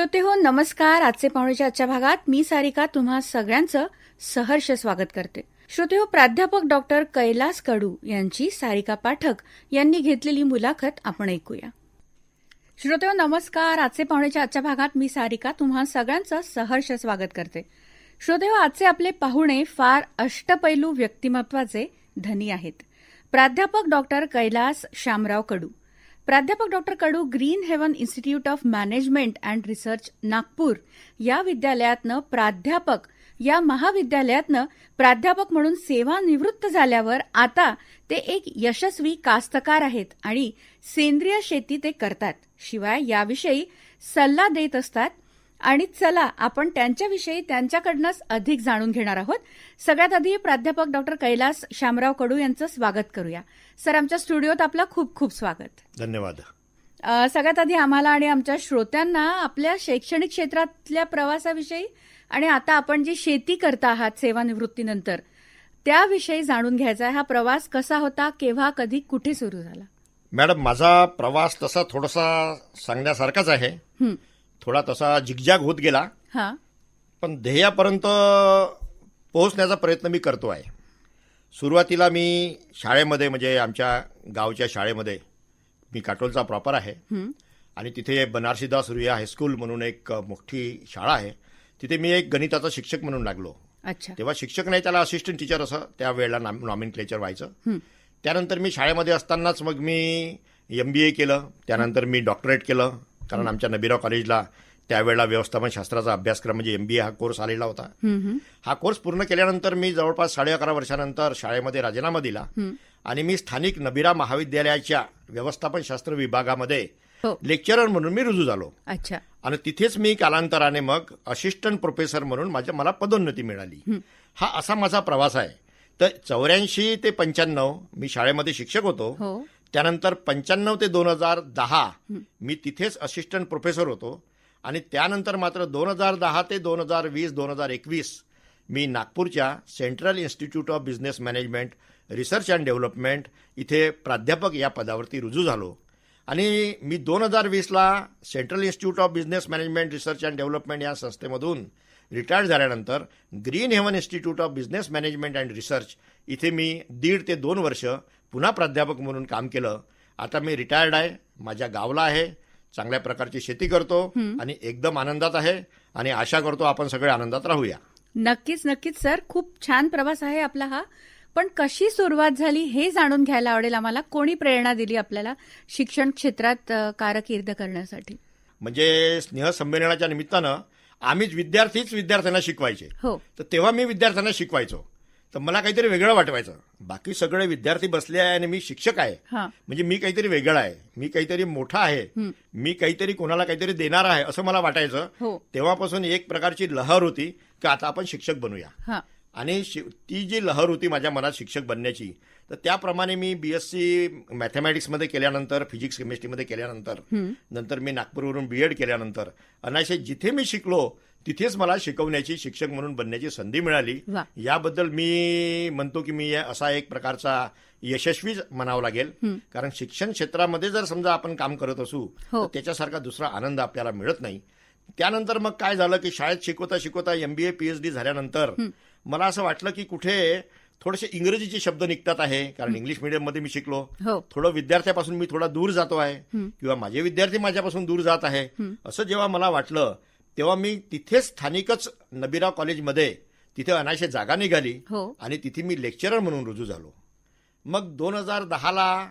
श्रोतेहो नमस्कार. आजचे पाहुणेच्या आजच्या भागात मी सारिका तुम्हा सगळ्यांचं सहर्ष स्वागत करते. श्रोतेहो, प्राध्यापक डॉक्टर कैलास कडू यांची सारिका पाठक यांनी घेतलेली मुलाखत आपण ऐकूया. श्रोतेहो नमस्कार. आजचे पाहुणेच्या आजच्या भागात मी सारिका तुम्हा सगळ्यांचं सहर्ष स्वागत करते. श्रोतेहो, आजचे आपले पाहुणे फार अष्टपैलू व्यक्तिमत्वाचे धनी आहेत. प्राध्यापक डॉक्टर कैलास शामराव कडू. प्राध्यापक doctor Kadu Green Haven Institute of Management and Research Nagpur या विद्यालयातनं या महाविद्यालयातनं प्राध्यापक म्हणून सेवानिवृत्त झाल्यावर आता ते एक यशस्वी कास्तकार आहेत आणि सेंद्रिय शेती ते करतात. शिवाय याविषयी सल्ला देत असतात. आणि चला आपण त्यांच्याविषयी त्यांच्याकडनंच अधिक जाणून घेणार आहोत. सगळ्यात आधी प्राध्यापक डॉक्टर कैलास शामराव कडू यांचं स्वागत करूया. सर, आमच्या स्टुडिओत आपलं खूप खूप स्वागत. धन्यवाद. सगळ्यात आधी आम्हाला आणि आमच्या श्रोत्यांना आपल्या शैक्षणिक क्षेत्रातल्या प्रवासाविषयी आणि आता आपण जी शेती करता आहात सेवानिवृत्तीनंतर त्याविषयी जाणून घ्यायचा आहे. हा प्रवास कसा होता, केव्हा, कधी, कुठे सुरू झाला? मॅडम, माझा प्रवास तसा थोडासा सांगण्यासारखाच आहे. थोडा तसा जिगजाग होत गेला, पण ध्येयापर्यंत पोहोचण्याचा प्रयत्न मी करतो आहे. सुरुवातीला मी शाळेमध्ये म्हणजे आमच्या गावच्या शाळेमध्ये, मी काटोलचा प्रॉपर आहे आणि तिथे बनारसीदास रुईया हायस्कूल म्हणून एक मोठी शाळा आहे. तिथे मी एक गणिताचा शिक्षक म्हणून लागलो. तेव्हा शिक्षक नाही, त्याला असिस्टंट टीचर असं त्यावेळेला नॉमिनक्लेचर व्हायचं. त्यानंतर मी शाळेमध्ये असतानाच मग मी MBA केलं. त्यानंतर मी डॉक्टरेट केलं, कारण आमच्या नबीराव कॉलेजला त्यावेळेला व्यवस्थापन शास्त्राचा अभ्यासक्रम म्हणजे MBA हा कोर्स आलेला होता. हा कोर्स पूर्ण केल्यानंतर मी जवळपास 11.5 वर्षानंतर शाळेमध्ये राजीनामा दिला आणि मी स्थानिक नबीरा महाविद्यालयाच्या व्यवस्थापन शास्त्र विभागामध्ये लेक्चरर म्हणून मी रुजू झालो. आणि तिथेच मी कालांतराने मग असिस्टंट प्रोफेसर म्हणून मला पदोन्नती मिळाली. हा असा माझा प्रवास आहे. तर 84 ते 95 मी शाळेमध्ये शिक्षक होतो. त्यानंतर 95 ते 2010 मी तिथेच असिस्टंट प्रोफेसर होतो आणि त्यानंतर मात्र 2010 ते 2020-2021 मी नागपूरच्या Central Institute of Business Management Research and Development इथे प्राध्यापक या पदावरती रुजू झालो. आणि मी 2020ला Central Institute of Business Management Research and Development या संस्थेमधून रिटायर्ड झाल्यानंतर Green Haven Institute of Business Management and Research इथे मी 1.5 ते 2 वर्ष पुन्हा प्राध्यापक म्हणून काम केलं. आता मी रिटायर्ड आहे, माझ्या गावला आहे, चांगल्या प्रकारची शेती करतो आणि एकदम आनंदात आहे आणि आशा करतो आपण सगळे आनंदात राहूया. नक्कीच नक्कीच सर, खूप छान प्रवास आहे आपला हा. पण कशी सुरुवात झाली हे जाणून घ्यायला आवडेल आम्हाला. कोणी प्रेरणा दिली आपल्याला शिक्षण क्षेत्रात कारकीर्द करण्यासाठी? म्हणजे स्नेहसंमेलनाच्या निमित्तानं आम्हीच विद्यार्थ्यांना शिकवायचे. तर तेव्हा मी विद्यार्थ्यांना शिकवायचो. तर मला काहीतरी वेगळं वाटवायचं. बाकी सगळे विद्यार्थी बसले आहे आणि मी शिक्षक आहे, म्हणजे मी काहीतरी वेगळं आहे, मी काहीतरी मोठा आहे, मी काहीतरी कोणाला काहीतरी देणार आहे असं मला वाटायचं. तेव्हापासून एक प्रकारची लहर होती की आता आपण शिक्षक बनूया. आणि ती जी लहर होती माझ्या मनात शिक्षक बनण्याची, तर त्याप्रमाणे मी BSc मॅथमॅटिक्समध्ये केल्यानंतर, फिजिक्स केमिस्ट्रीमध्ये केल्यानंतर, नंतर मी नागपूरवरून BEd केल्यानंतर अनायसे जिथे मी शिकलो तिथेच मला शिकवण्याची, शिक्षक म्हणून बनण्याची संधी मिळाली. याबद्दल मी म्हणतो की मी असा एक प्रकारचा यशस्वी म्हणावं लागेल. कारण शिक्षण क्षेत्रामध्ये जर समजा आपण काम करत असू तर त्याच्यासारखा दुसरा आनंद आपल्याला मिळत नाही. त्यानंतर मग काय झालं की शाळेत शिकवता शिकवता MBA PhD झाल्यानंतर मला असं वाटलं की कुठे थोडेसे इंग्रजीचे शब्द निघतात आहे, कारण इंग्लिश मीडियममध्ये मी शिकलो. थोडं विद्यार्थ्यापासून मी थोडा दूर जातो आहे किंवा माझे विद्यार्थी माझ्यापासून दूर जात आहे असं जेव्हा मला वाटलं, तेव्हा मी तिथेच स्थानिकच नबीराव कॉलेजमध्ये तिथे अनायसे जागा निघाली आणि तिथे मी लेक्चरर म्हणून रुजू झालो. मग 2010ला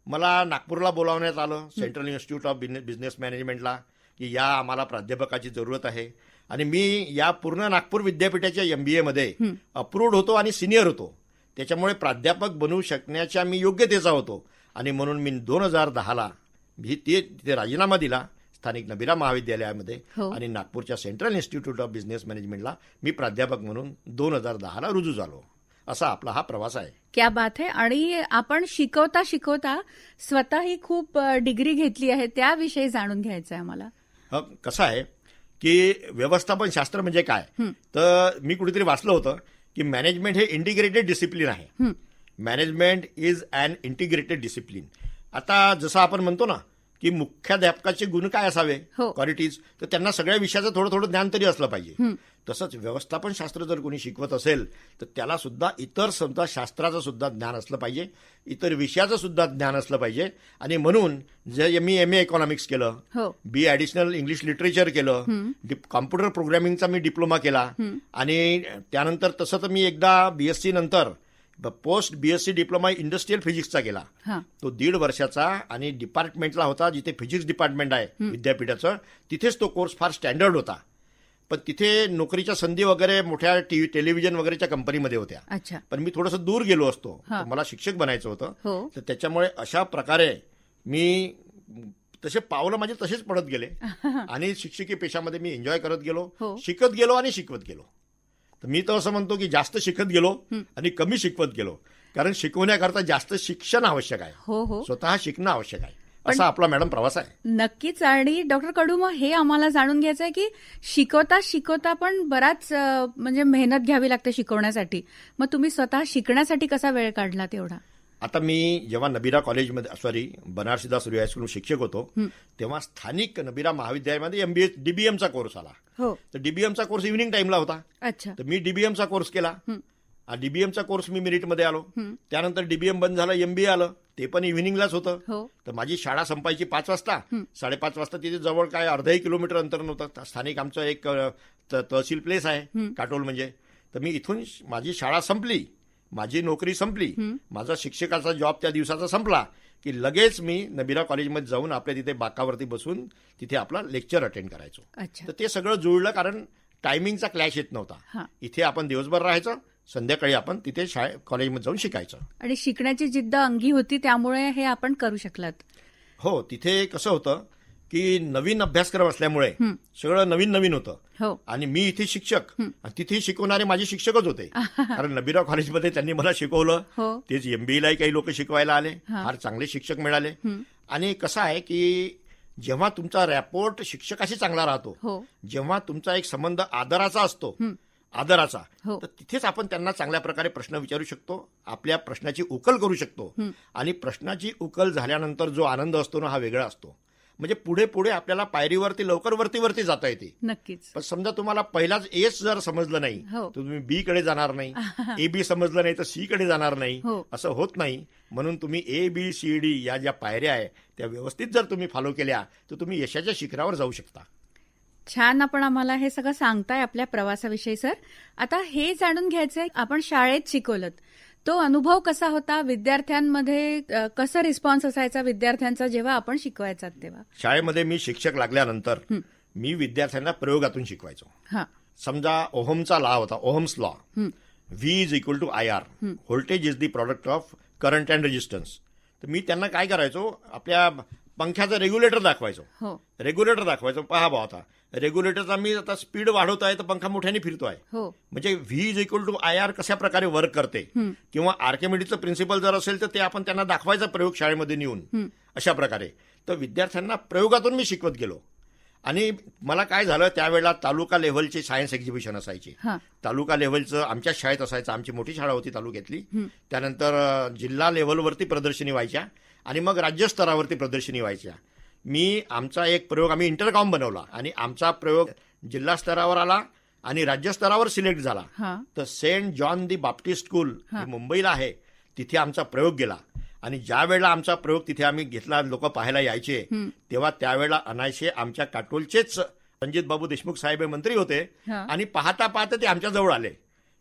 मला नागपूरला बोलावण्यात आलं सेंट्रल इन्स्टिट्यूट ऑफ बिझनेस मॅनेजमेंटला की या आम्हाला प्राध्यापकाची जरूरत आहे. आणि मी या पूर्ण नागपूर विद्यापीठाच्या MBA मध्ये अप्रूव्ड होतो आणि सिनियर होतो. त्याच्यामुळे प्राध्यापक बनवू शकण्याच्या मी योग्यतेचा होतो आणि म्हणून मी 2010ला तिथे राजीनामा दिला स्थानिक नबीरा महाविद्यालयामध्ये आणि नागपूरच्या सेंट्रल इन्स्टिट्यूट ऑफ बिझनेस मॅनेजमेंटला मी प्राध्यापक म्हणून 2010ला रुजू झालो. असा आपला हा प्रवास आहे. क्या बात आहे. आणि आपण शिकवता शिकवता स्वतःही खूप डिग्री घेतली आहे, त्याविषयी जाणून घ्यायचं आहे आम्हाला. कसं आहे की व्यवस्थापन शास्त्र म्हणजे काय, तर मी कुठेतरी वाचलं होतं की मॅनेजमेंट हे इंटिग्रेटेड डिसिप्लिन आहे. Management is an integrated discipline. आता जसं आपण म्हणतो ना की मुख्याध्यापकाचे गुण काय असावे, हो. क्वालिटीज, तर त्यांना सगळ्या विषयाचं थोडं थोडं ज्ञान तरी असलं पाहिजे. तसंच व्यवस्थापन शास्त्र जर कोणी शिकवत असेल तर त्याला सुद्धा इतर सुद्धा शास्त्राचं सुद्धा ज्ञान असलं पाहिजे, इतर विषयाचं सुद्धा ज्ञान असलं पाहिजे. आणि म्हणून जे मी MA इकॉनॉमिक्स केलं, हो. BA ॲडिशनल इंग्लिश लिटरेचर केलं, कॉम्प्युटर प्रोग्रॅमिंगचा मी डिप्लोमा केला, आणि त्यानंतर तसं तर मी एकदा BSc नंतर पोस्ट BSc डिप्लोमा इंडस्ट्रियल फिजिक्सचा केला. हा. तो 1.5 वर्षाचा आणि डिपार्टमेंटला होता, जिथे फिजिक्स डिपार्टमेंट आहे विद्यापीठाचं, तिथेच तो कोर्स फार स्टँडर्ड होता. पण तिथे नोकरीच्या संधी वगैरे मोठ्या टेलिव्हिजन वगैरेच्या कंपनीमध्ये होत्या. अच्छा. पण मी थोडंसं दूर गेलो असतो, हा. तर मला शिक्षक बनायचं होतं. हो. तर त्याच्यामुळे अशा प्रकारे मी तसे पावलं माझे तसेच पडत गेले आणि शिक्षकी पेशामध्ये मी एन्जॉय करत गेलो, हो. शिकत गेलो आणि शिकवत गेलो. तर मी तर असं म्हणतो की जास्त शिकत गेलो आणि कमी शिकवत गेलो, कारण शिकवण्याकरता जास्त शिक्षण आवश्यक आहे. हो हो स्वतः शिकणं आवश्यक आहे. असा आपला मॅडम प्रवास आहे. नक्कीच. आणि डॉक्टर कडू, मग हे आम्हाला जाणून घ्यायचं आहे की शिकवता पण बराच म्हणजे मेहनत घ्यावी लागते शिकवण्यासाठी. मग तुम्ही स्वतः शिकण्यासाठी कसा वेळ काढला तेवढा? आता मी जेव्हा नबीरा कॉलेजमध्ये बनारसीदास सूर्य हायस्कूल शिक्षक होतो, तेव्हा स्थानिक नबीरा महाविद्यालयामध्ये MBA DBMचा कोर्स आला. हो. तर DBMचा कोर्स इव्हिनिंग टाइमला होता. अच्छा. तर मी DBMचा कोर्स केला. DBMचा कोर्स मी मेरिटमध्ये आलो. त्यानंतर DBM बंद झालं, MBA आलं, ते पण इव्हिनिंगलाच होतं. हो. तर माझी शाळा संपायची 5 वाजता, 5:30 वाजता तिथे जवळ काय अर्धाही किलोमीटर अंतर नव्हतं. स्थानिक आमचं एक तहसील प्लेस आहे काटोल म्हणजे. तर मी इथून माझी शाळा संपली, माझी नोकरी संपली, माझा शिक्षकाचा जॉब त्या दिवसाचा संपला की लगेच मी नबीरा कॉलेजमध्ये जाऊन आपल्या तिथे बाकावरती बसून तिथे आपला लेक्चर अटेंड करायचो. अच्छा. तर ते सगळं जुळलं, कारण टायमिंगचा क्लॅश येत नव्हता. हा. इथे आपण दिवसभर राहायचं, संध्याकाळी आपण तिथे कॉलेजमध्ये जाऊन शिकायचं. आणि शिकण्याची जिद्द अंगी होती, त्यामुळे हे आपण करू शकलात. हो. तिथे कसं होतं की नवीन अभ्यासक्रम असल्यामुळे सगळं नवीन नवीन होतं. हो. आणि मी इथे शिक्षक आणि तिथे शिकवणारे माझे शिक्षकच होते. कारण नबीरा कॉलेजमध्ये त्यांनी मला शिकवलं. हो. तेच MBAलाही काही लोक शिकवायला आले, फार चांगले शिक्षक मिळाले. आणि कसं आहे की जेव्हा तुमचा रॅपोर्ट शिक्षकाशी चांगला राहतो, हो. जेव्हा तुमचा एक संबंध आदराचा असतो, आदराचा, हो. तर तिथेच आपण त्यांना चांगल्या प्रकारे प्रश्न विचारू शकतो, आपल्या प्रश्नाची उकल करू शकतो. आणि प्रश्नाची उकल झाल्यानंतर जो आनंद असतो ना, हा वेगळा असतो. म्हणजे पुढे पुढे आपल्याला पायरीवरती लवकर वरती जाता येते. नक्कीच. पण समजा तुम्हाला पहिलाच एस जर समजलं नाही, हो. तर तुम्ही B कडे जाणार नाही, AB समजलं नाही तर C कडे जाणार नाही. हो. असं होत नाही. म्हणून तुम्ही ABCD या ज्या पायऱ्या आहे त्या व्यवस्थित जर तुम्ही फॉलो केल्या तर तुम्ही यशाच्या शिखरावर जाऊ शकता. छान. आपण आम्हाला हे सगळं सांगताय आपल्या प्रवासाविषयी सर. आता हे जाणून घ्यायचंय, आपण शाळेत शिकवलं, तो अनुभव कसा होता? विद्यार्थ्यांमध्ये कसा रिस्पॉन्स असायचा विद्यार्थ्यांचा जेव्हा आपण शिकवायचा तेव्हा? शाळेमध्ये मी शिक्षक लागल्यानंतर मी विद्यार्थ्यांना प्रयोगातून शिकवायचो. हा. समजा ओहमचा लॉ होता, Ohm's law, V is equal to IR, voltage is the product of current and resistance. तर मी त्यांना काय करायचो, आपल्या पंख्याचा रेग्युलेटर दाखवायचो. हो. रेग्युलेटर दाखवायचो, पहा बा आता रेग्युलेटरचा मी आता स्पीड वाढवतोय तर पंखा मोठ्याने फिरतोय. हो. म्हणजे V is equal to IR कशा प्रकारे वर्क करते, किंवा आर्किमिडीजचं प्रिन्सिपल जर असेल तर ते आपण त्यांना दाखवायचं प्रयोग शाळेमध्ये नेऊन, अशा प्रकारे. तर विद्यार्थ्यांना प्रयोगातून मी शिकवत गेलो. आणि मला काय झालं, त्यावेळेला तालुका लेव्हलची सायन्स एक्झिबिशन असायची. तालुका लेव्हलचं आमच्या शाळेत असायचं, आमची मोठी शाळा होती तालुक्यातली. त्यानंतर जिल्हा लेव्हलवरती प्रदर्शनी व्हायच्या आणि मग राज्यस्तरावरती प्रदर्शनी व्हायच्या. आमचा एक प्रयोग आम्ही इंटरकॉम बनवला आणि आमचा प्रयोग जिल्हा स्तरावर आला आणि राज्यस्तरावर सिलेक्ट झाला. तर Saint John the Baptist School मुंबईला आहे, तिथे आमचा प्रयोग गेला. आणि ज्या वेळेला आमचा प्रयोग तिथे आम्ही घेतला, लोक पाहायला यायचे, तेव्हा त्यावेळेला अनायसे आमच्या काटोलचेच रणजित बाबू देशमुख साहेब हे मंत्री होते. आणि पाहता पाहता ते आमच्या जवळ आले.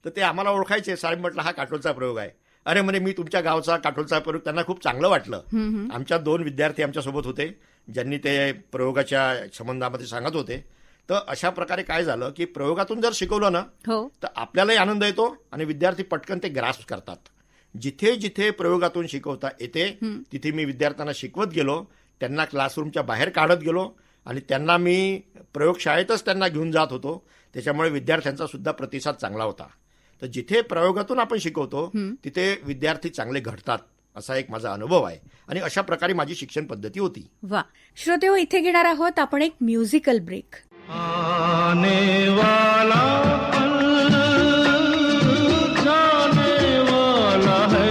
तर ते आम्हाला ओळखायचे. साहेब म्हटलं, हा काटोलचा प्रयोग आहे. अरे म्हणे, मी तुमच्या गावचा काटोलचा प्रयोग. त्यांना खूप चांगलं वाटलं. आमच्या 2 विद्यार्थी आमच्यासोबत होते ज्यांनी ते प्रयोगाच्या संबंधामध्ये सांगत होते. तर अशा प्रकारे काय झालं की प्रयोगातून जर शिकवलं ना, तर आपल्यालाही आनंद येतो आणि विद्यार्थी पटकन ते ग्रास्प करतात. जिथे जिथे प्रयोगातून शिकवता येते तिथे मी विद्यार्थ्यांना शिकवत गेलो, त्यांना क्लासरूमच्या बाहेर काढत गेलो आणि त्यांना मी प्रयोगशाळेतच त्यांना घेऊन जात होतो. त्याच्यामुळे विद्यार्थ्यांचा सुद्धा प्रतिसाद चांगला होता. तर जिथे प्रयोगातून आपण शिकवतो तिथे विद्यार्थी चांगले घडतात, असा एक माझा अनुभव आहे. आणि अशा प्रकारे माझी शिक्षण पद्धती होती. वा. श्रोतेहो, इथे घेणार आहोत आपण एक म्युझिकल ब्रेक. आने वाला पल जाने वाला है,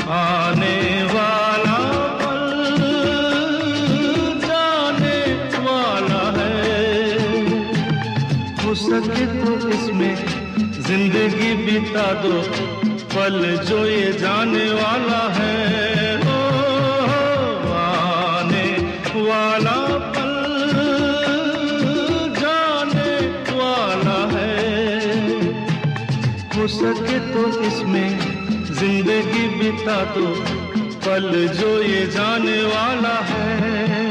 आने वाला पल तो इसमें जिंदगी बिता दो, पल जो ये जाने वाला है, ओ आने वाला पल जाने वाला है। हो सके तो इसमें जिंदगी बिता दो, पल जो ये जाने वाला है।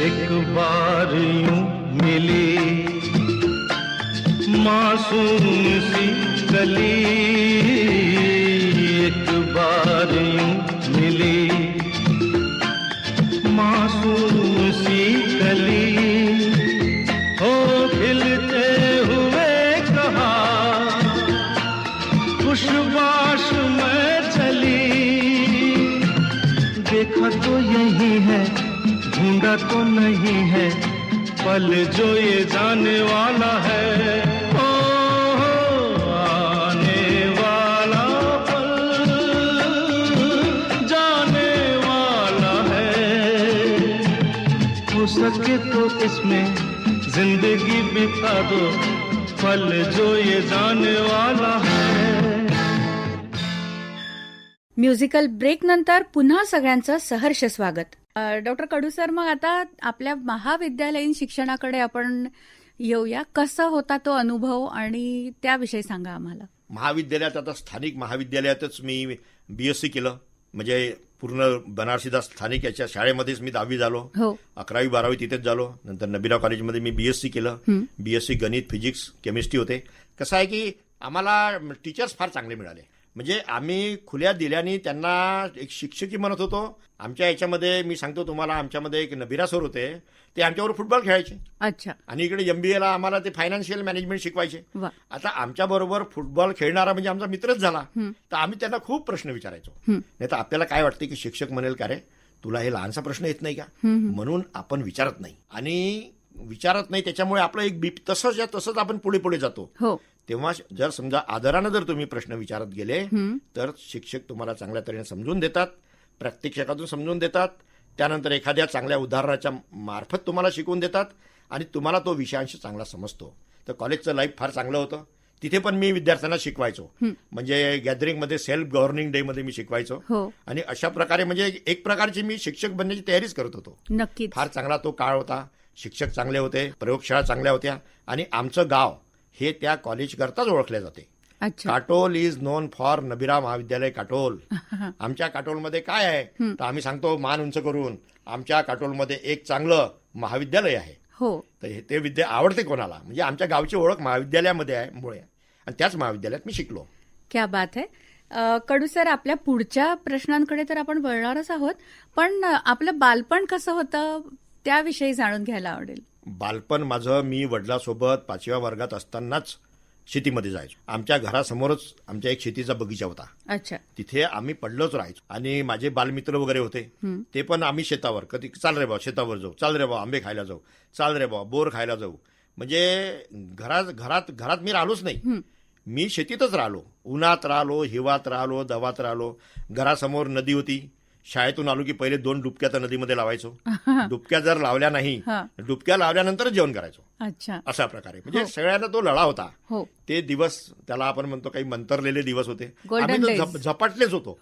एक बार यूं मिली मासूम सी गली, एक बार यूं मिली मासूम सी गली, हो खिलते हुए कहा खुशबाश में चली, देखा तो यही है ढूंढा तो नहीं है, पल जो ये जाने वाला है, ओ आने वाला पल जाने वाला है। हो सके तो इसमें जिंदगी बिता दो, पल जो ये जाने वाला है। म्युझिकल ब्रेक नंतर पुन्हा सगळ्यांचं सहर्ष स्वागत. डॉक्टर कडू सर, मग आता आपल्या महाविद्यालयीन शिक्षणाकडे आपण येऊया. कसा होता तो अनुभव आणि त्याविषयी सांगा आम्हाला. महाविद्यालयात आता स्थानिक महाविद्यालयातच मी बीएससी केलं, म्हणजे पूर्ण बनारसीदास स्थानिक याच्या शाळेमध्येच मी 10वी झालो. हो. 11वी 12वी तिथेच झालो. नंतर नबीराव कॉलेजमध्ये मी बीएससी केलं. बीएससी गणित, फिजिक्स, केमिस्ट्री होते. कसं आहे की आम्हाला टीचर्स फार चांगले मिळाले. म्हणजे आम्ही खुल्या दिल्याने त्यांना एक शिक्षकी म्हणत होतो. आमच्या याच्यामध्ये मी सांगतो तुम्हाला, आमच्यामध्ये एक नबीरा सर होते, ते आमच्यावर फुटबॉल खेळायचे. अच्छा. आणि इकडे एमबीएला आम्हाला ते फायनान्शियल मॅनेजमेंट शिकवायचे. आता आमच्याबरोबर फुटबॉल खेळणारा म्हणजे आमचा मित्रच झाला. तर आम्ही त्यांना खूप प्रश्न विचारायचो. नाही तर आपल्याला काय वाटतं की शिक्षक म्हणेल का रे तुला हे लहानसा प्रश्न येत नाही का, म्हणून आपण विचारत नाही. आणि विचारत नाही त्याच्यामुळे आपलं एक बीप तसंच आपण पुढे पुढे जातो. तेव्हा जर समजा आदरानं जर तुम्ही प्रश्न विचारत गेले तर शिक्षक तुम्हाला चांगल्या तऱ्हेने समजून देतात, प्रात्यक्षिकातून समजून देतात, त्यानंतर एखाद्या चांगल्या उदाहरणाच्या मार्फत तुम्हाला शिकवून देतात आणि तुम्हाला तो विषयांश चांगला समजतो. तर कॉलेजचं लाईफ फार चांगलं होतं. तिथे पण मी विद्यार्थ्यांना शिकवायचो. म्हणजे गॅदरिंगमध्ये सेल्फ गव्हर्निंग डे मध्ये मी शिकवायचो. आणि अशा प्रकारे म्हणजे एक प्रकारची मी शिक्षक बनण्याची तयारीच करत होतो. नक्कीच. फार चांगला तो काळ होता. शिक्षक चांगले होते, प्रयोगशाळा चांगल्या होत्या आणि आमचं गाव हे त्या कॉलेज करताच ओळखले जाते. Katol is non for Nabira महाविद्यालय काटोल. आमच्या काटोलमध्ये काय आहे तर आम्ही सांगतो मान उंच करून, आमच्या काटोलमध्ये एक चांगलं महाविद्यालय आहे. तर ते विद्या आवडते कोणाला, म्हणजे आमच्या गावची ओळख महाविद्यालयामध्ये आहे मुळे, आणि त्याच महाविद्यालयात मी शिकलो. क्या बात आहे. कडू सर, आपल्या पुढच्या प्रश्नांकडे तर आपण वळणारच आहोत, पण आपलं बालपण कसं होतं त्याविषयी जाणून घ्यायला आवडेल. बालपण माझं, मी वडिलांसोबत 5व्या वर्गात असतानाच शेतीमध्ये जायचो. आमच्या घरासमोरच आमच्या एक शेतीचा बगीचा होता. अच्छा. तिथे आम्ही पडलोच राहायचो. आणि माझे बालमित्र वगैरे होते, ते पण आम्ही शेतावर, कधी चाल रे बा शेतावर जाऊ, चाल रे बा आंबे खायला जाऊ, चाल रे बा बोर खायला जाऊ. म्हणजे घरात मी राहिलोच नाही. मी शेतीतच राहिलो. उन्हात राहिलो, हिवात राहिलो, दवात राहिलो. घरासमोर नदी होती. शाळेतून आलो की पहिले 2 डुबक्या तर नदीमध्ये लावायचो. डुबक्या जर लावल्या नाही, डुबक्या लावल्यानंतरच जेवण करायचो. अच्छा. अशा प्रकारे म्हणजे सगळ्यांना तो लढा होता. ते दिवस त्याला आपण म्हणतो काही मंतरलेले दिवस होते. आम्ही तो झपाटलेच होतो.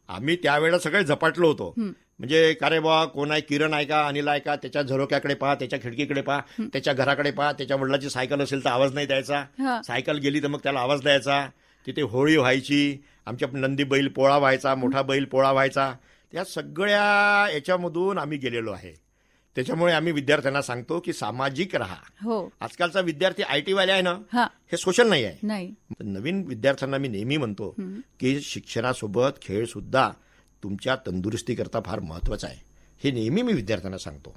आम्ही त्यावेळेला सगळे झपाटलो होतो. म्हणजे का रे बा कोण आहे, किरण आहे का, अनिल आहे का, त्याच्या झरोक्याकडे पहा, त्याच्या खिडकीकडे पहा, त्याच्या घराकडे पहा. त्याच्या वडिलाची सायकल असेल तर आवाज नाही द्यायचा, सायकल गेली तर मग त्याला आवाज द्यायचा. तिथे होळी व्हायची, आमच्या नंदी बैल पोळा व्हायचा, मोठा बैल पोळा व्हायचा. त्या सगळ्या याच्यामधून आम्ही गेलेलो आहे. त्याच्यामुळे आम्ही विद्यार्थ्यांना सांगतो की सामाजिक राहा. आजकालचा विद्यार्थी आयटी वाले आहे ना, हे सोशल नाही आहे. नवीन विद्यार्थ्यांना मी नेहमी म्हणतो की शिक्षणासोबत खेळ सुद्धा तुमच्या तंदुरुस्तीकरता फार महत्वाचा आहे. हे नेहमी मी विद्यार्थ्यांना सांगतो.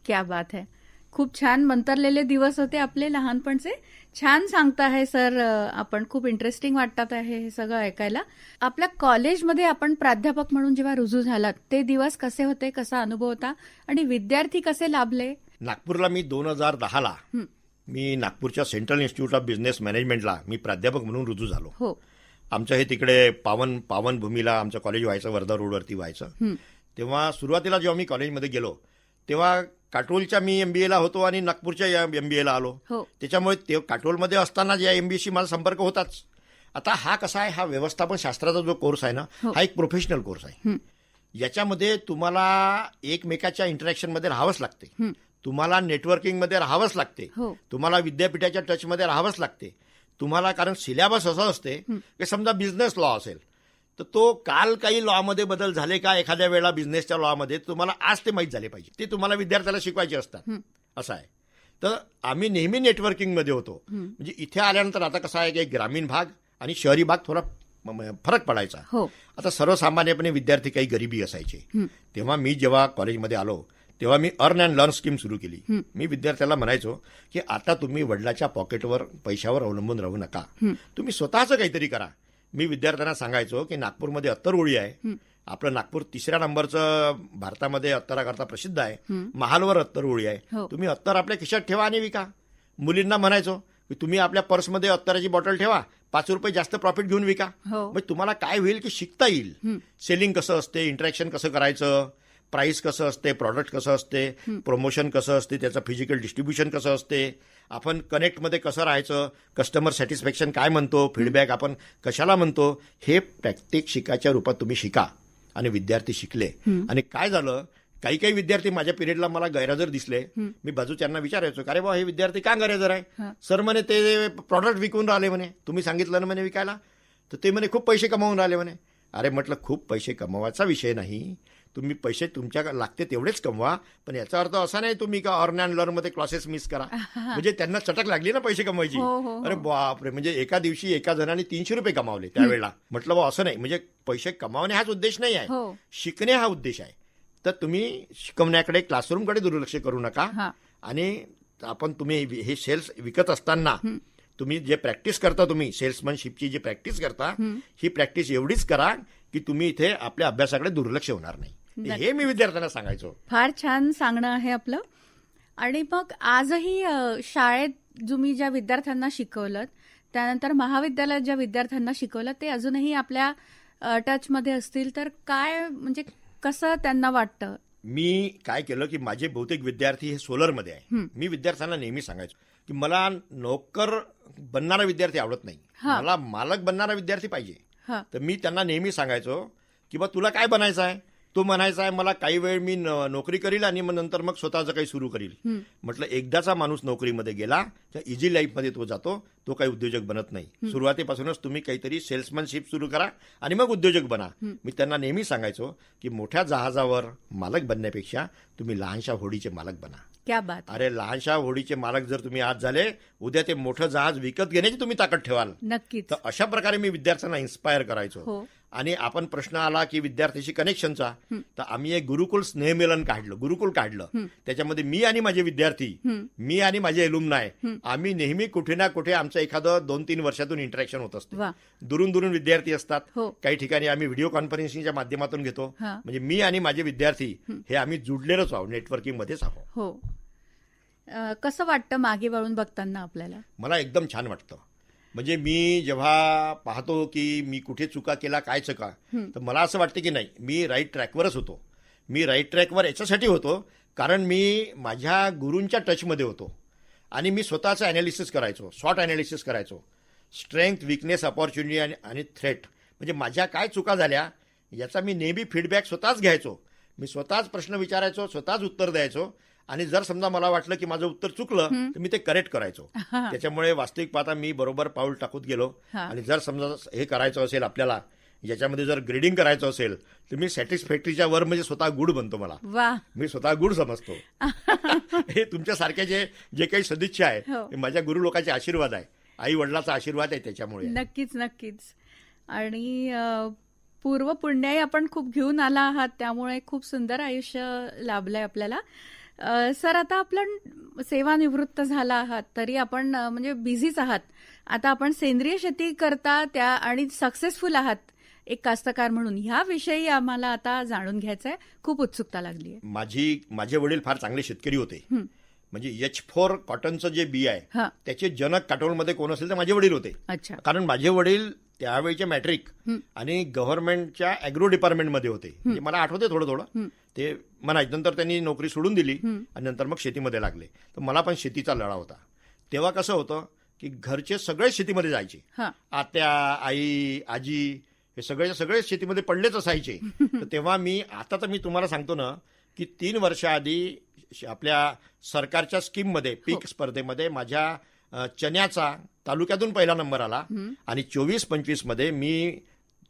क्या बात आहे. खूप छान मंतरलेले दिवस होते आपले लहानपणचे. छान सांगताय सर आपण. खूप इंटरेस्टिंग वाटतात आहे हे सगळं ऐकायला. आपल्या कॉलेजमध्ये आपण प्राध्यापक म्हणून जेव्हा रुजू झालात ते दिवस कसे होते, कसा अनुभव होता आणि विद्यार्थी कसे लाभले नागपूरला मी 2010ला मी नागपूरच्या सेंट्रल इन्स्टिट्यूट ऑफ बिझनेस मॅनेजमेंटला मी प्राध्यापक म्हणून रुजू झालो. हो. आमचं हे तिकडे पावनभूमीला आमचं कॉलेज व्हायचं, वर्धा रोडवरती व्हायचं. तेव्हा सुरुवातीला जेव्हा मी कॉलेजमध्ये गेलो तेव्हा काटोलच्या मी MBA ला होतो आणि नागपूरच्या MBA ला आलो. हो. त्याच्यामुळे ते काटोलमध्ये असताना या MBA माझा संपर्क होताच. आता हा कसा आहे, हा व्यवस्थापन शास्त्राचा जो कोर्स आहे ना, हा एक प्रोफेशनल कोर्स आहे. याच्यामध्ये तुम्हाला एकमेकाच्या इंटरॅक्शनमध्ये राहावंच लागते, तुम्हाला नेटवर्किंगमध्ये राहावंच लागते, तुम्हाला विद्यापीठाच्या टचमध्ये राहावंच लागते तुम्हाला. कारण सिलेबस असं असते की समजा बिझनेस लॉ असेल तर तो काल काही लॉमध्ये बदल झाले का एखाद्या वेळेला बिझनेसच्या लॉमध्ये तुम्हाला आज ते माहीत झाले पाहिजे, ते तुम्हाला विद्यार्थ्याला शिकवायचे असतात. असं आहे. तर आम्ही नेहमी नेटवर्किंगमध्ये होतो. म्हणजे इथे आल्यानंतर आता कसं आहे की ग्रामीण भाग आणि शहरी भाग थोडा फरक पडायचा. आता सर्वसामान्यपणे विद्यार्थी काही गरिबी असायचे. तेव्हा मी जेव्हा कॉलेजमध्ये आलो तेव्हा मी अर्न अँड लर्न स्कीम सुरू केली. मी विद्यार्थ्याला म्हणायचो की आता तुम्ही वडिलाच्या पॉकेटवर पैशावर अवलंबून राहू नका, तुम्ही स्वतःचं काहीतरी करा. मी विद्यार्थ्यांना सांगायचो की नागपूरमध्ये अत्तरओळी आहे, आपलं नागपूर 3ऱ्या नंबरचं भारतामध्ये अत्तराकरता प्रसिद्ध आहे. महालवर अत्तरओळी आहे, तुम्ही अत्तर आपल्या खिशात ठेवा आणि विका. मुलींना म्हणायचो की तुम्ही आपल्या पर्समध्ये अत्तराची बॉटल ठेवा, 5 रुपये जास्त प्रॉफिट घेऊन विका. मग तुम्हाला काय होईल की शिकता येईल, सेलिंग कसं असते, इंटरॅक्शन कसं करायचं, प्राइस कसं असते, प्रॉडक्ट कसं असते, प्रमोशन कसं असते, त्याचं फिजिकल डिस्ट्रीब्युशन कसं असते, आपण कनेक्टमध्ये कसं राहायचं, कस्टमर सॅटिस्फॅक्शन काय म्हणतो, फीडबॅक आपण कशाला म्हणतो, हे प्रॅक्टिक शिकायच्या रूपात तुम्ही शिका. आणि विद्यार्थी शिकले. आणि काय झालं, काही काही विद्यार्थी माझ्या पिरियडला मला गैरहजर दिसले. मी बाजूच्यांना विचारायचो, अरे बा हे विद्यार्थी का गैरहजर आहे. सर म्हणे ते प्रॉडक्ट विकून राहिले म्हणे, तुम्ही सांगितलं ना म्हणे विकायला, तर ते म्हणे खूप पैसे कमावून राहिले म्हणे. अरे म्हटलं खूप पैसे कमवायचा विषय नाही, तुम्ही पैसे तुमच्या लागते तेवढेच कमवा, पण याचा अर्थ असा नाही तुम्ही का अर्न अँड लर्न मध्ये क्लासेस मिस करा. म्हणजे त्यांना चटक लागली ना पैसे कमवायची. अरे बापरे, म्हणजे एका दिवशी एका जणाने 300 रुपये कमावले त्यावेळेला. म्हटलं बा असं नाही, म्हणजे पैसे कमावणे हाच उद्देश नाही आहे, शिकणे हा उद्देश आहे. तर तुम्ही शिकवण्याकडे क्लासरूमकडे दुर्लक्ष करू नका. आणि आपण तुम्ही हे सेल्स विकत असताना तुम्ही जे प्रॅक्टिस करता, तुम्ही सेल्समनशिपची जी प्रॅक्टिस करता, ही प्रॅक्टिस एवढीच करा की तुम्ही इथे आपल्या अभ्यासाकडे दुर्लक्ष होणार नाही. हे मी विद्यार्थ्यांना सांगायचो. फार छान सांगणं आहे आपलं. आणि मग आजही शाळेत तुम्ही ज्या विद्यार्थ्यांना शिकवलं, त्यानंतर महाविद्यालयात ज्या विद्यार्थ्यांना शिकवलं, ते अजूनही आपल्या टचमध्ये असतील तर काय, म्हणजे कसं त्यांना वाटतं? मी काय केलं की माझे बहुतेक विद्यार्थी हे सोलरमध्ये आहे. मी विद्यार्थ्यांना नेहमी सांगायचो की मला नोकर बनणारा विद्यार्थी आवडत नाही, मला मालक बनणारा विद्यार्थी पाहिजे. तर मी त्यांना नेहमी सांगायचो की बा तुला काय बनायचं आहे. तो म्हणायचा आहे मला काही वेळ मी नोकरी करील आणि मग नंतर मग स्वतःचं काही सुरू करील. म्हटलं एकदाचा माणूस नोकरीमध्ये गेला तर इझी लाईफमध्ये तो जातो, तो काही उद्योजक बनत नाही. सुरुवातीपासूनच तुम्ही काहीतरी सेल्समनशिप सुरू करा आणि मग उद्योजक बना. मी त्यांना नेहमी सांगायचो की मोठ्या जहाजावर मालक बनण्यापेक्षा तुम्ही लहानशा होडीचे मालक बना. क्या बात. अरे लहानशा होडीचे मालक जर तुम्ही आज झाले, उद्या ते मोठं जहाज विकत घेण्याची तुम्ही ताकद ठेवाल. नक्कीच. तर अशा प्रकारे मी विद्यार्थ्यांना इन्स्पायर करायचो. आणि आपण प्रश्न आला की विद्यार्थ्याशी कनेक्शनचा, तर आम्ही एक गुरुकुल स्नेहमिलन गुरुकुल काढलं. त्याच्यामध्ये मी आणि माझे विद्यार्थी, मी आणि माझे एलुमनाय, आम्ही नेहमी कुठे ना कुठे आमचं एखादं 2-3 वर्षातून इंटरॅक्शन होत असतं. दुरून दुरून विद्यार्थी असतात, काही ठिकाणी आम्ही व्हिडिओ कॉन्फरन्सिंगच्या माध्यमातून घेतो. म्हणजे मी आणि माझे विद्यार्थी हे आम्ही जुडलेलोच आहोत, नेटवर्किंग मध्येच आहोत. हो. कसं वाटतं मागे वळून बघताना आपल्याला? मला एकदम छान वाटतं. म्हणजे मी जेव्हा पाहतो की मी कुठे चुका केला, काय चुका, तर मला असं वाटतं की नाही, मी राईट ट्रॅकवरच होतो. मी राईट ट्रॅकवर याच्यासाठी होतो कारण मी माझ्या गुरूंच्या टचमध्ये होतो आणि मी स्वतःचं अॅनालिसिस करायचो, शॉर्ट अॅनालिसिस करायचो, स्ट्रेंथ, विकनेस, अपॉर्च्युनिटी आणि थ्रेट. म्हणजे माझ्या काय चुका झाल्या याचा मी नेहमी फीडबॅक स्वतःच घ्यायचो. मी स्वतःच प्रश्न विचारायचो, स्वतःच उत्तर द्यायचो. आणि जर समजा मला वाटलं की माझं उत्तर चुकलं तर मी ते करेक्ट करायचो. त्याच्यामुळे वास्तविक पाहता मी बरोबर पाऊल टाकत गेलो. आणि जर समजा हे करायचं असेल आपल्याला, याच्यामध्ये जर ग्रेडिंग करायचं असेल तर मी सॅटिस्फॅक्टरीच्या वर म्हणजे स्वतः गुड बनतो. मला मी स्वतः गुड समजतो. हे तुमच्यासारखे जे काही सदिच्छा आहे माझ्या गुरु लोकांचे आशीर्वाद आहे, आई वडिलाचा आशीर्वाद आहे त्याच्यामुळे. नक्कीच नक्कीच. आणि पूर्व पुण्याई आपण खूप घेऊन आला आहात, त्यामुळे खूप सुंदर आयुष्य लाभलंय आपल्याला. सर, आता आपण सेवानिवृत्त झाला आहात तरी आपण म्हणजे बिझीच आहात. आता आपण सेंद्रिय शेती करता त्या आणि सक्सेसफुल आहात एक कास्तकार म्हणून, ह्याविषयी आम्हाला आता जाणून घ्यायचं आहे. खूप उत्सुकता लागली आहे. माझे वडील फार चांगले शेतकरी होते. म्हणजे H4 कॉटनचं जे बी आहे हा. त्याचे जनक काटोलमध्ये कोण असेल तर माझे वडील होते. अच्छा. कारण माझे वडील त्यावेळीचे मॅट्रिक आणि गव्हर्नमेंटच्या अॅग्रो डिपार्टमेंटमध्ये होते. म्हणजे मला आठवते थोडं थोडं ते म्हणायचे. नंतर त्यांनी नोकरी सोडून दिली आणि नंतर मग शेतीमध्ये लागले. तर मला पण शेतीचा लढा होता. तेव्हा कसं होतं की घरचे सगळे शेतीमध्ये जायचे. हा. आत्या, आई, आजी हे सगळे शेतीमध्ये पडलेच असायचे. तर तेव्हा आता तर मी तुम्हाला सांगतो ना की 3 वर्षाआधी आपल्या सरकारच्या स्कीममध्ये पीक स्पर्धेमध्ये माझ्या चण्याचा तालुक्यातून पहिला नंबर आला आणि 24-25 मध्ये मी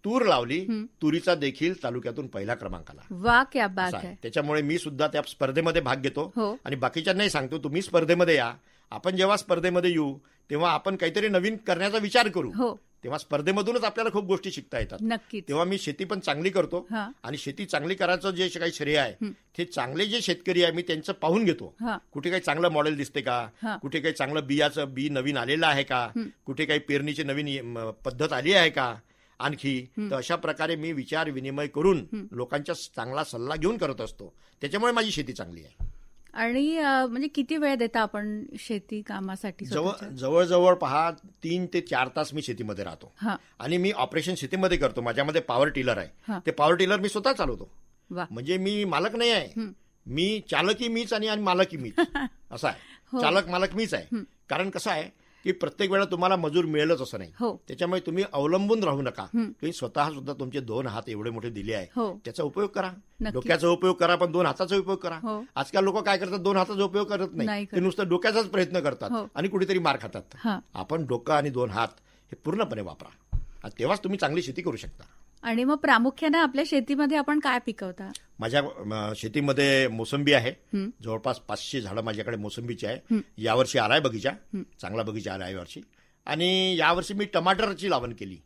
तूर लावली. तुरीचा देखील तालुक्यातून पहिला क्रमांक आला. वा, क्या बात असं आहे. आहे. त्याच्यामुळे मी सुद्धा त्या स्पर्धेमध्ये भाग घेतो हो. आणि बाकीच्यांनाही सांगतो तुम्ही स्पर्धेमध्ये या. आपण जेव्हा स्पर्धेमध्ये येऊ तेव्हा आपण काहीतरी नवीन करण्याचा विचार करू. हो, तेव्हा स्पर्धेमधूनच आपल्याला खूप गोष्टी शिकता येतात. नक्कीच. तेव्हा मी शेती पण चांगली करतो हा. आणि शेती चांगली करायचं जे काही श्रेय आहे ते चांगले जे शेतकरी आहे मी त्यांचं पाहून घेतो. हा. कुठे काही चांगलं मॉडेल दिसते का, हा. कुठे काही चांगलं बियाचं बी नवीन आलेलं आहे का, कुठे काही पेरणीची नवीन पद्धत आली आहे का आणखी. तर अशा प्रकारे मी विचार विनिमय करून लोकांचा चांगला सल्ला घेऊन करत असतो. त्याच्यामुळे माझी शेती चांगली आहे. आणि म्हणजे किती वेळ देता आपण शेती कामासाठी स्वतःच्या? जवळजवळ 3 ते 4 तास मी शेतीमध्ये राहतो. हा. आणि मी ऑपरेशन शेतीमध्ये करतो. माझ्यामध्ये पॉवर टिलर हा. आहे. ते पॉवर टिलर मी स्वतः चालवतो. वा. म्हणजे मी मालक नाही आहे. मी चालकही मीच आणि मालकही मीच असं आहे. हो. चालक मालक मीच आहे. कारण कसं आहे की प्रत्येक वेळा तुम्हाला मजूर मिळेलच असं नाही. हो. त्याच्यामुळे तुम्ही अवलंबून राहू नका. तुम्ही स्वतः सुद्धा तुमचे 2 हात एवढे मोठे दिले आहे हो. त्याचा उपयोग करा. नक्कीच. डोक्याचा उपयोग करा पण 2 हाताचा उपयोग करा. हो. आजकाल लोक काय करतात 2 हाताचा उपयोग करत नाही नाही. करत. ते नुसतं डोक्याचाच प्रयत्न करतात हो. आणि कुठेतरी मार खातात. हा. आपण डोकं आणि 2 हात हे पूर्णपणे वापरा आणि तेव्हाच तुम्ही चांगली शेती करू शकता. आणि मग प्रामुख्याने आपल्या शेतीमध्ये आपण काय पिकवता? माझ्या शेतीमध्ये मोसंबी आहे. जवळपास 500 झाडं माझ्याकडे मोसंबीची आहे. यावर्षी आलाय बगीचा, चांगला बगीचा आला यावर्षी. आणि यावर्षी मी टमाटरची लावण केली.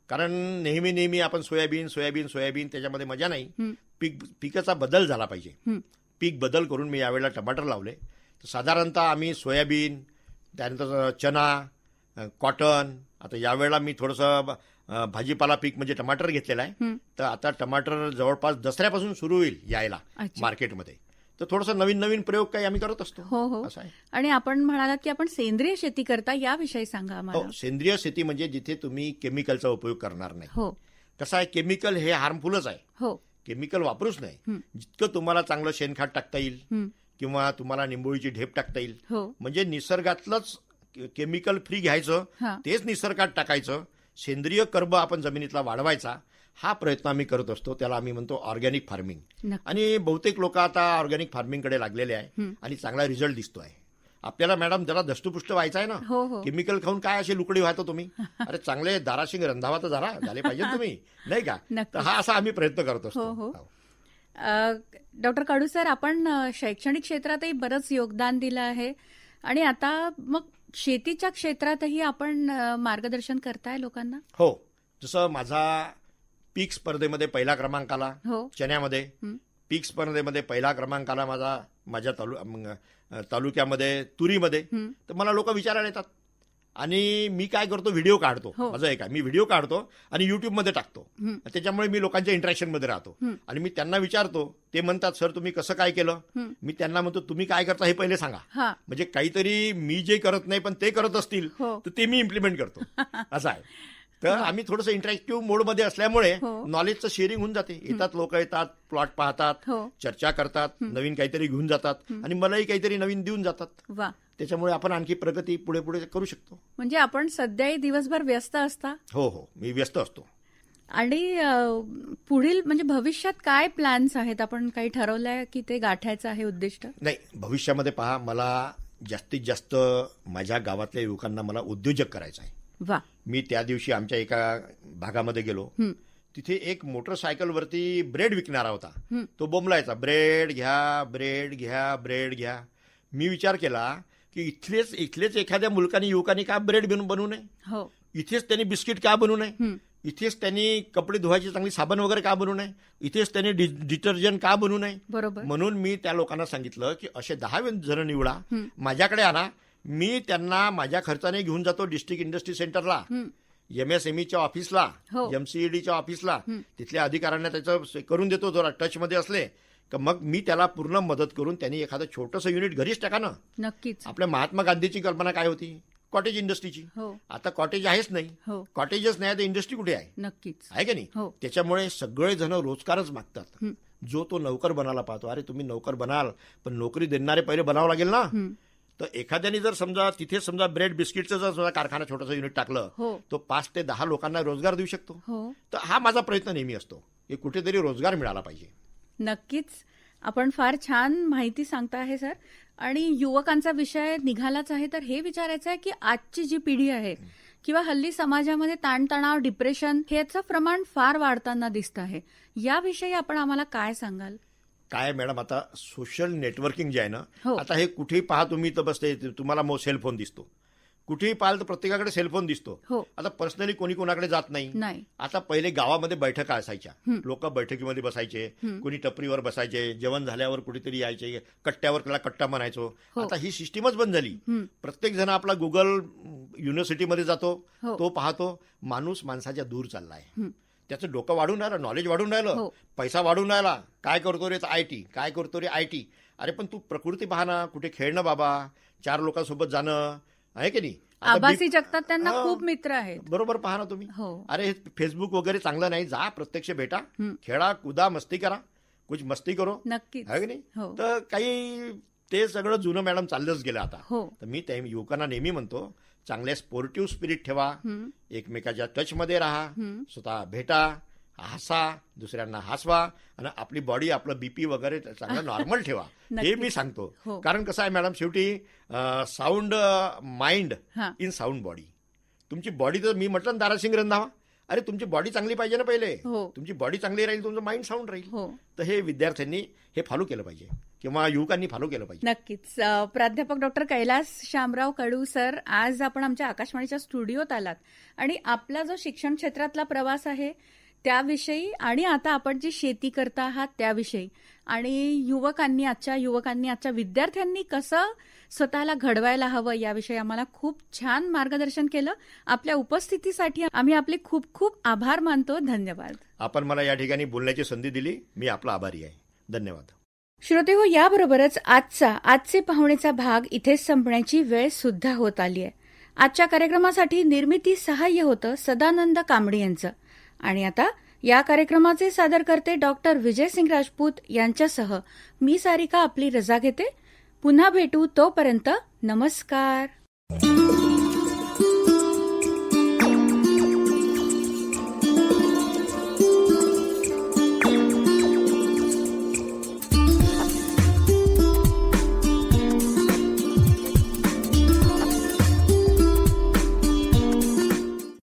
कारण नेहमी आपण सोयाबीन त्याच्यामध्ये मजा नाही. पिकाचा बदल झाला पाहिजे. पीक बदल करून मी यावेळेला टमाटर लावले. तर साधारणतः आम्ही सोयाबीन, त्यानंतर चना, कॉटन, आता यावेळेला मी थोडंसं भाजीपाला पीक म्हणजे टमाटर घेतलेला आहे. तर आता टमाटर जवळपास दसऱ्यापासून सुरू होईल यायला अच्छा. मार्केटमध्ये. तर थोडंसं नवीन प्रयोग काही आम्ही करत असतो. हो हो. असं आहे. आणि आपण म्हणालात की आपण सेंद्रिय शेती करता, याविषयी सांगा आम्हाला. हो, सेंद्रिय शेती म्हणजे जिथे तुम्ही केमिकलचा उपयोग करणार नाही. हो कसं आहे, केमिकल हे हार्मफुलच आहे. हो. केमिकल वापरूच नाही. जितकं तुम्हाला चांगलं शेणखत टाकता येईल किंवा तुम्हाला निंबोळीची ढेप टाकता येईल, हो. म्हणजे निसर्गातलंच केमिकल फ्री घ्यायचं, हा. तेच निसर्गात टाकायचं, सेंद्रिय कर्ब आपण जमिनीतला वाढवायचा, हा प्रयत्न आम्ही करत असतो. त्याला आम्ही म्हणतो ऑर्गॅनिक फार्मिंग. नक्की. आणि बहुतेक लोक आता ऑर्गॅनिक फार्मिंगकडे लागलेले आहे आणि चांगला रिझल्ट दिसतोय. आपल्याला मॅडम जरा दष्टपुष्ट व्हायचं आहे ना. हो हो. केमिकल खाऊन काय अशी लुकडी व्हायचं तुम्ही. अरे चांगले दाराशिंग रंधावा तर जरा झाले पाहिजे तुम्ही, नाही का. नक्की. तर हा असा आम्ही प्रयत्न करत हो, हो. असतो. डॉक्टर कडू सर, आपण शैक्षणिक क्षेत्रातही बरंच योगदान दिलं आहे आणि आता मग शेतीच्या क्षेत्रातही आपण मार्गदर्शन करताय लोकांना. हो, जसं माझा पीक स्पर्धेमध्ये पहिला क्रमांक आला. हो. चण्यामध्ये पीक स्पर्धेमध्ये पहिला क्रमांक आला माझ्या तालुक्यामध्ये तुरीमध्ये. तर मला लोक विचारायला येतात आणि मी काय करतो, व्हिडिओ काढतो. हो. माझं एक आहे, मी व्हिडिओ काढतो आणि युट्यूबमध्ये टाकतो. त्याच्यामुळे मी लोकांच्या इंटरॅक्शनमध्ये राहतो आणि मी त्यांना विचारतो. ते म्हणतात सर तुम्ही कसं काय केलं. मी त्यांना म्हणतो तुम्ही काय करता हे पहिले सांगा. हा. म्हणजे काहीतरी मी जे करत नाही पण ते करत असतील हो. तर ते मी इम्प्लिमेंट करतो असं आहे. तर आम्ही थोडंसं इंटरॅक्टिव्ह मोडमध्ये असल्यामुळे हो. नॉलेजचं शेअरिंग होऊन जाते. लोक येतात, प्लॉट पाहतात, हो. चर्चा करतात, नवीन काहीतरी घेऊन जातात आणि मलाही काहीतरी नवीन देऊन जातात. वा. त्याच्यामुळे आपण आणखी प्रगती पुढे करू शकतो. म्हणजे आपण सध्याही दिवसभर व्यस्त असता. हो हो, मी व्यस्त असतो. आणि पुढील म्हणजे भविष्यात काय प्लॅन्स आहेत, आपण काही ठरवलंय की ते गाठायचं आहे उद्दिष्ट? नाही, भविष्यामध्ये पहा, मला जास्तीत जास्त माझ्या गावातल्या युवकांना मला उद्योजक करायचं आहे. वा. मी त्या दिवशी आमच्या एका भागामध्ये गेलो. तिथे एक मोटरसायकलवरती ब्रेड विकणारा होता. तो बोंबलायचा, ब्रेड घ्या, ब्रेड घ्या, ब्रेड घ्या. मी विचार केला की इथलेच एखाद्या मुलकानी युवकांनी का ब्रेड बनवू नये. हो. इथेच त्यांनी बिस्किट का बनवू नये. इथेच त्यांनी कपडे धुवायची चांगली साबण वगैरे का बनवू नये. इथेच त्यांनी डिटर्जंट का बनवू नये. बरोबर. म्हणून मी त्या लोकांना सांगितलं की असे 10 जण निवडा, माझ्याकडे आणा, मी त्यांना माझ्या खर्चाने घेऊन जातो डिस्ट्रिक्ट इंडस्ट्री सेंटरला, MSMEच्या ऑफिसला, हो. MCEDच्या ऑफिसला. तिथल्या अधिकाऱ्यांना त्याचं करून देतो, जरा टचमध्ये असले का मग मी त्याला पूर्ण मदत करून त्यांनी एखादं छोटंसं युनिट घरीच टाका ना. नक्कीच. आपल्या महात्मा गांधीची कल्पना काय होती? कॉटेज इंडस्ट्रीची. हो आता कॉटेज आहेच नाही. हो कॉटेजच नाही तर इंडस्ट्री कुठे आहे? नक्कीच. आहे की नाही? हो त्याच्यामुळे सगळे जण रोजगारच मागतात. जो तो नोकर बनायला पाहतो. अरे तुम्ही नोकर बनाल पण नोकरी देणारे पहिले बनावं लागेल ना. तर एखाद्याने जर समजा तिथे समजा ब्रेड बिस्किटचं जर समजा कारखाना छोटंसं युनिट टाकलं हो तो 5 ते 10 लोकांना रोजगार देऊ शकतो. हो तर हा माझा प्रयत्न नेहमी असतो की कुठेतरी रोजगार मिळाला पाहिजे. नक्कीच. आपण फार छान माहिती सांगता आहे सर. आणि युवकांचा विषय निघालाच आहे तर हे विचारायचं आहे की आजची जी पिढी आहे किंवा हल्ली समाजामध्ये ताणतणाव, डिप्रेशन ह्याचं प्रमाण फार वाढताना दिसतं आहे. याविषयी आपण आम्हाला काय सांगाल? काय मॅडम, आता सोशल नेटवर्किंग जे आहे ना, हो. आता हे कुठेही पहा तुम्ही तर बसते तुम्हाला सेलफोन दिसतो. कुठेही पाहाल तर प्रत्येकाकडे सेलफोन दिसतो. हो आता पर्सनली कोणी कोणाकडे जात नाही. नाही. आता पहिले गावामध्ये बैठका असायच्या. लोक बैठकीमध्ये बसायचे. कोणी टपरीवर बसायचे. जेवण झाल्यावर कुठेतरी यायचे. कट्ट्यावर त्याला कट्टा म्हणायचो. आता ही सिस्टीमच बंद झाली. प्रत्येक जण आपला गुगल युनिव्हर्सिटीमध्ये जातो. हो. तो पाहतो. माणूस माणसाच्या दूर चाललाय. त्याचं डोकं वाढून राहिलं, नॉलेज वाढून राहिलं, हो. पैसा वाढून राहिला. काय करतो रे? IT. काय करतो रे? IT. अरे पण तू प्रकृती पाहा ना, कुठे खेळणं बाबा, 4 लोकांसोबत जाणं, आहे की नाही? आता आभासी जगतात त्यांना हा. खूप मित्र आहेत. बरोबर पाहा ना तुम्ही. हो अरे फेसबुक वगैरे चांगलं नाही. जा प्रत्यक्ष भेटा, खेळा, कुदा, मस्ती करा. कुछ मस्ती करो, नक्कीच. आहे की नाही? हो तर काही ते सगळं जुनं मॅडम चाललंच गेलं आता. हो तर मी त्या युवकांना नेहमी म्हणतो, चांगले स्पोर्टिव्ह स्पिरिट ठेवा, एकमेकाच्या टचमध्ये राहा, स्वतः भेटा, हसा, दुसऱ्यांना हसवा आणि आपली बॉडी, आपलं बीपी वगैरे चांगलं नॉर्मल ठेवा. हे नक्कीच. मी सांगतो. हो. कारण कसं आहे मॅडम, शेवटी साऊंड माइंड हा. In sound body. तुमची बॉडी, तर मी म्हटलं ना दारासिंग रंधावा, अरे तुमची बॉडी चांगली पाहिजे ना पहिले. हो. तुमची बॉडी चांगली राहील, तुमचं माइंड साऊंड राहील. हो तर हे विद्यार्थ्यांनी हे फॉलो केलं पाहिजे किंवा युवकांनी फॉलो केलं पाहिजे. नक्कीच. प्राध्यापक डॉक्टर कैलास शामराव कडू सर, आज आपण आमच्या आकाशवाणीच्या स्टुडिओत आलात आणि आपला जो शिक्षण क्षेत्रातला प्रवास आहे त्याविषयी आणि आता आपण जी शेती करता आहात त्याविषयी आणि आजच्या विद्यार्थ्यांनी कसं स्वतःला घडवायला हवं याविषयी आम्हाला खूप छान मार्गदर्शन केलं. आपल्या उपस्थितीसाठी आम्ही आपले खूप खूप आभार मानतो. धन्यवाद. आपण मला या ठिकाणी बोलण्याची संधी दिली, मी आपला आभारी आहे. धन्यवाद. श्रोतेहो, याबरोबरच आजचे पाहुणेचा भाग इथेच संपण्याची वेळ सुद्धा होत आली आहे. आजच्या कार्यक्रमासाठी निर्मिती सहाय्य होतं सदानंद कांबळे यांचं. आणि आता या कार्यक्रमाचे सादरकर्ते डॉक्टर विजयसिंग राजपूत यांच्यासह मी सारिका आपली रजा घेते. पुन्हा भेटू, तोपर्यंत नमस्कार.